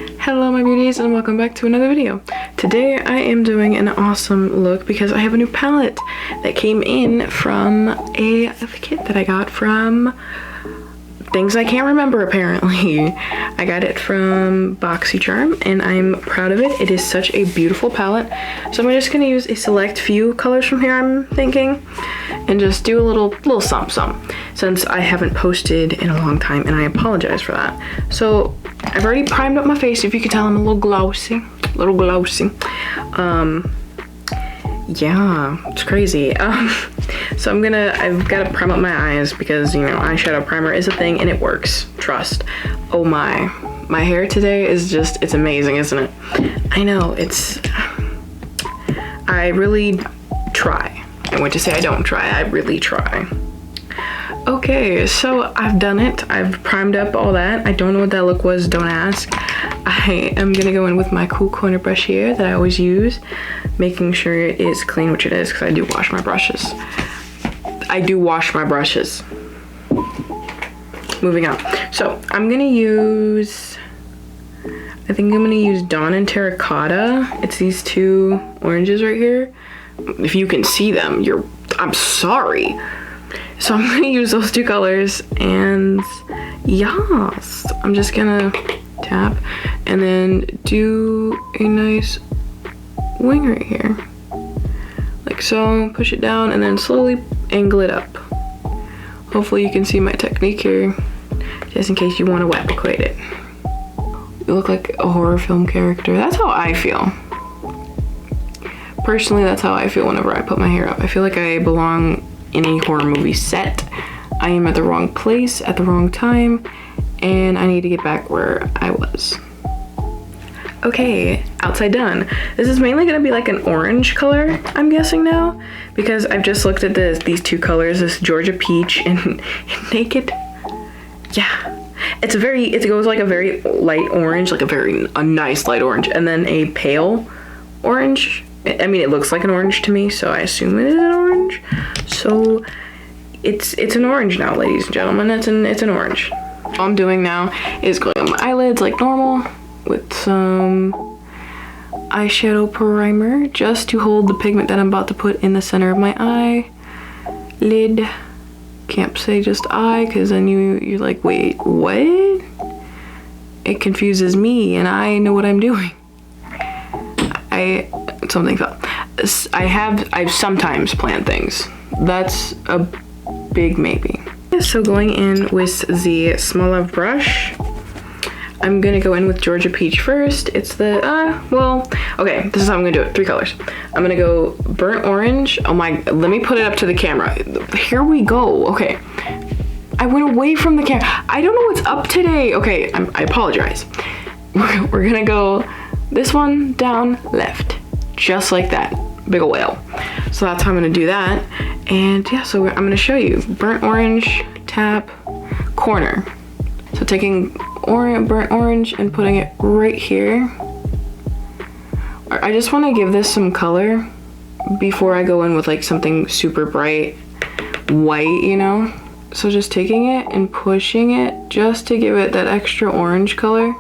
Hello my beauties and welcome back to another video. Today I am doing an awesome look because I have a new palette that came in from a kit that I got from things I can't remember apparently. I got it from BoxyCharm and I'm proud of it. It is such a beautiful palette. So I'm just gonna use a select few colors from here, I'm thinking, and just do a little something since I haven't posted in a long time and I apologize for that. So I've already primed up my face. If you can tell, I'm a little glossy. Yeah, it's crazy. So I've got to prime up my eyes because, you know, eyeshadow primer is a thing and it works. Trust. Oh my hair today is just, it's amazing, isn't it? I know, I really try. I went to say I don't try, I really try. Okay, so I've done it. I've primed up all that. I don't know what that look was, don't ask. I am gonna go in with my cool corner brush here that I always use, making sure it is clean, which it is, because I do wash my brushes. Moving on. So I'm gonna use, I think I'm gonna use Dawn and Terracotta. It's these two oranges right here. If you can see them, I'm sorry. So I'm gonna use those two colors and yes, I'm just gonna tap and then do a nice wing right here. Like so, push it down and then slowly angle it up. Hopefully you can see my technique here, just in case you want to wet equate it. You look like a horror film character. That's how I feel. Personally, that's how I feel whenever I put my hair up. I feel like I belong in a horror movie set. I am at the wrong place at the wrong time and I need to get back where I was. Okay, outside done. This is mainly gonna be like an orange color, I'm guessing now, because I've just looked at these two colors, this Georgia Peach and Naked. Yeah, it goes like a very light orange, like a nice light orange, and then a pale orange. I mean, it looks like an orange to me, so I assume it is an orange. So it's an orange now, ladies and gentlemen. It's an orange. All I'm doing now is going on my eyelids like normal with some eyeshadow primer just to hold the pigment that I'm about to put in the center of my eye lid. Can't say just eye because then you're like, wait, what? It confuses me and I know what I'm doing. Something fell. I've sometimes planned things. That's a big maybe. So going in with the Small Love brush, I'm gonna go in with Georgia Peach first. It's the, okay, this is how I'm gonna do it. 3 colors. I'm gonna go burnt orange. Oh my, let me put it up to the camera. Here we go. Okay. I went away from the camera. I don't know what's up today. Okay, I apologize. We're gonna go this one down left. Just like that, big ol' whale. So that's how I'm gonna do that. And yeah, so I'm gonna show you burnt orange, tap, corner. So taking burnt orange and putting it right here. I just wanna give this some color before I go in with like something super bright white, you know? So just taking it and pushing it just to give it that extra orange color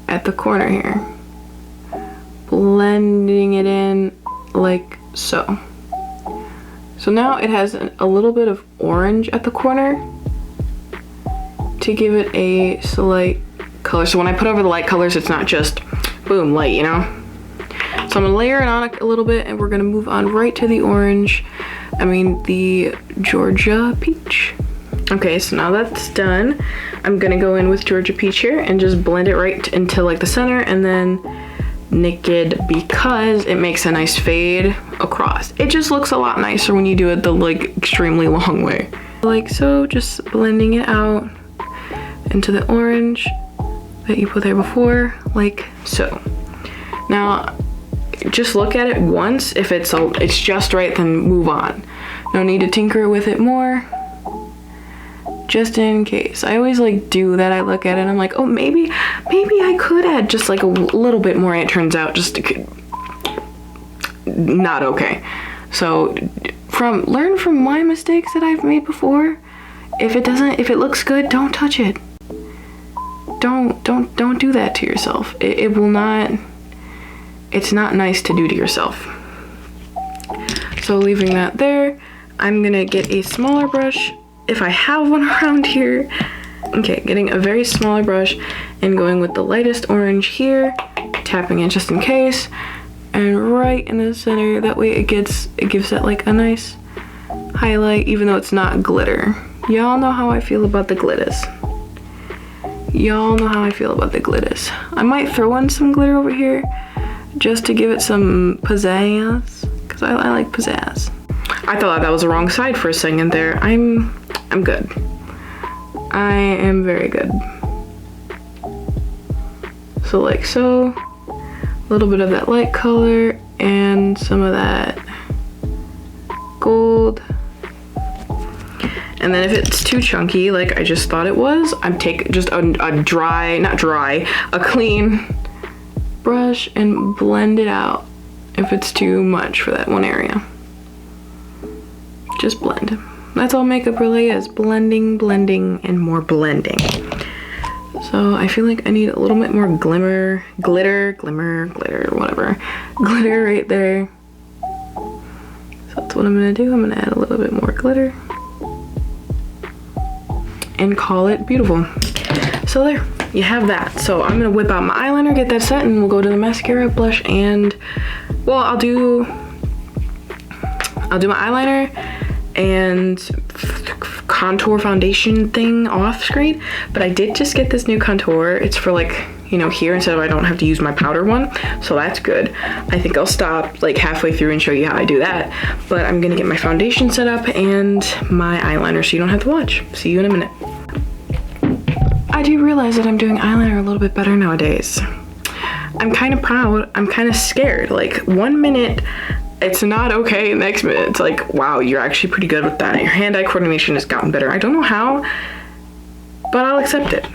at the corner here. Blending it in like so. So now it has a little bit of orange at the corner to give it a slight color. So when I put over the light colors, it's not just boom, light, you know? So I'm gonna layer it on a little bit and we're gonna move on right to the orange. The Georgia Peach. Okay, so now that's done. I'm gonna go in with Georgia Peach here and just blend it right into like the center and then Naked because it makes a nice fade across. It just looks a lot nicer when you do it the like extremely long way. Like so, just blending it out into the orange that you put there before, like so. Now, just look at it once. If it's just right, then move on. No need to tinker with it more. Just in case. I always like do that. I look at it and I'm like, oh, maybe I could add just like a little bit more, and it turns out just not okay. So learn from my mistakes that I've made before. If it looks good, don't touch it. don't do that to yourself. It will not, it's not nice to do to yourself. So leaving that there, I'm gonna get a smaller brush if I have one around here. Okay, getting a very smaller brush and going with the lightest orange here, tapping it just in case, and right in the center. That way it gives that like a nice highlight, even though it's not glitter. Y'all know how I feel about the glitters. Y'all know how I feel about the glitters. I might throw in some glitter over here just to give it some pizzazz, because I like pizzazz. I thought that was the wrong side for a second there. I'm good. I am very good. So like so, a little bit of that light color and some of that gold. And then if it's too chunky, like I just thought it was, I'm taking just a clean brush and blend it out if it's too much for that one area. Just blend. That's all makeup really is, blending, blending, and more blending. So I feel like I need a little bit more glitter, whatever. Glitter right there. So that's what I'm gonna do. I'm gonna add a little bit more glitter and call it beautiful. So there, you have that. So I'm gonna whip out my eyeliner, get that set, and we'll go to the mascara, blush, and well, I'll do my eyeliner and contour foundation thing off screen, but I did just get this new contour. It's for like, you know, here instead of I don't have to use my powder one, so that's good. I think I'll stop like halfway through and show you how I do that, but I'm gonna get my foundation set up and my eyeliner so you don't have to watch. See you in a minute. I do realize that I'm doing eyeliner a little bit better nowadays. I'm kind of proud, I'm kind of scared. Like 1 minute it's not okay, next minute it's like, wow, you're actually pretty good with that. Your hand-eye coordination has gotten better. I don't know how, but I'll accept it.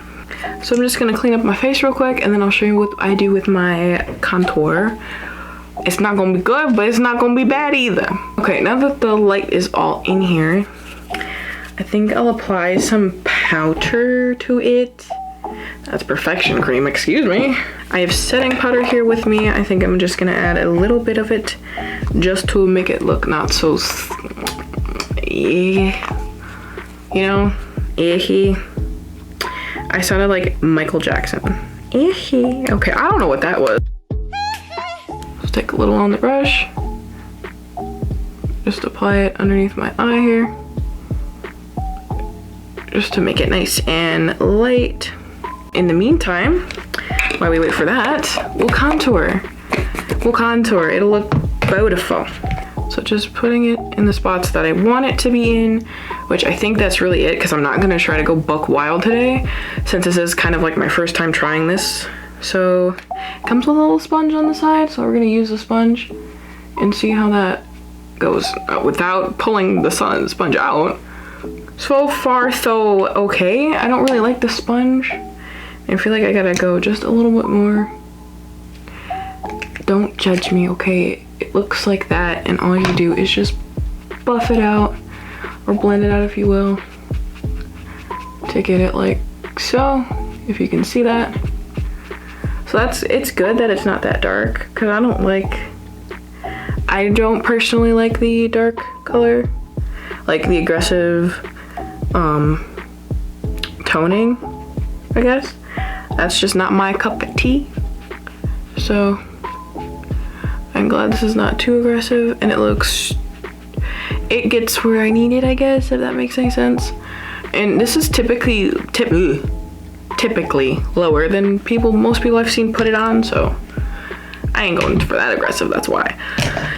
So I'm just gonna clean up my face real quick and then I'll show you what I do with my contour. It's not gonna be good, but it's not gonna be bad either. Okay, now that the light is all in here, I think I'll apply some powder to it. That's perfection cream, excuse me. I have setting powder here with me. I think I'm just gonna add a little bit of it just to make it look not so, you know, icky. I sounded like Michael Jackson. Icky. Okay, I don't know what that was. Let's take a little on the brush. Just apply it underneath my eye here. Just to make it nice and light. In the meantime, while we wait for that, we'll contour. We'll contour, it'll look beautiful. So just putting it in the spots that I want it to be in, which I think that's really it, because I'm not gonna try to go buck wild today, since this is kind of like my first time trying this. So it comes with a little sponge on the side, so we're gonna use the sponge and see how that goes without pulling the sponge out. So far, so okay. I don't really like the sponge. I feel like I gotta go just a little bit more. Don't judge me, okay? It looks like that, and all you do is just buff it out, or blend it out if you will, to get it like so, if you can see that. So it's good that it's not that dark, because I don't personally like the dark color, like the aggressive toning, I guess. That's just not my cup of tea. So I'm glad this is not too aggressive, and it gets where I need it, I guess, if that makes any sense. And this is typically lower than most people I've seen put it on, so I ain't going for that aggressive, that's why.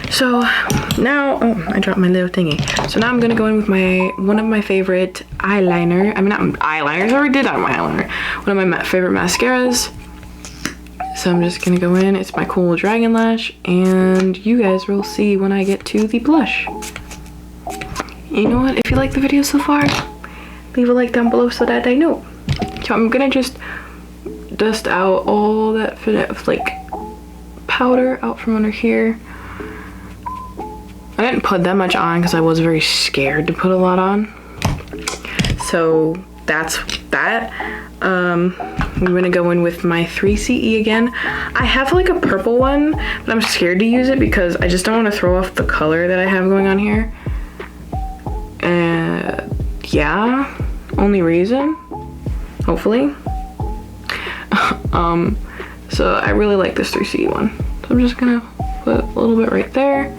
So now, oh, I dropped my little thingy. So now I'm gonna go in with one of my favorite eyeliner. I mean, not eyeliners, I already did on my eyeliner. One of my favorite mascaras. So I'm just gonna go in, it's my cool DragonLash, and you guys will see when I get to the blush. You know what, if you like the video so far, leave a like down below so that I know. So I'm gonna just dust out all that like powder out from under here. I didn't put that much on because I was very scared to put a lot on. So that's that. I'm gonna go in with my 3CE again. I have like a purple one, but I'm scared to use it because I just don't want to throw off the color that I have going on here. Yeah, only reason, hopefully. So I really like this 3CE one. So I'm just gonna put a little bit right there.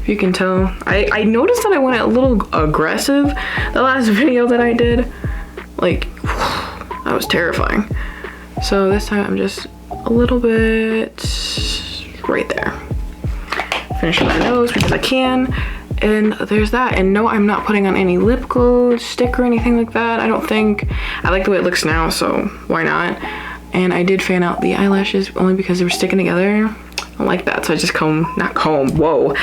If you can tell, I noticed that I went a little aggressive the last video that I did. Like, that was terrifying. So this time I'm just a little bit right there. Finish my nose because I can. And there's that. And no, I'm not putting on any lip gloss, stick or anything like that. I don't think. I like the way it looks now, so why not? And I did fan out the eyelashes only because they were sticking together. I don't like that, so I just whoa.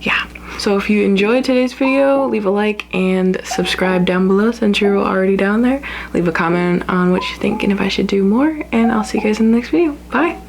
Yeah. So if you enjoyed today's video, leave a like and subscribe down below since you're already down there. Leave a comment on what you think and if I should do more, and I'll see you guys in the next video. Bye.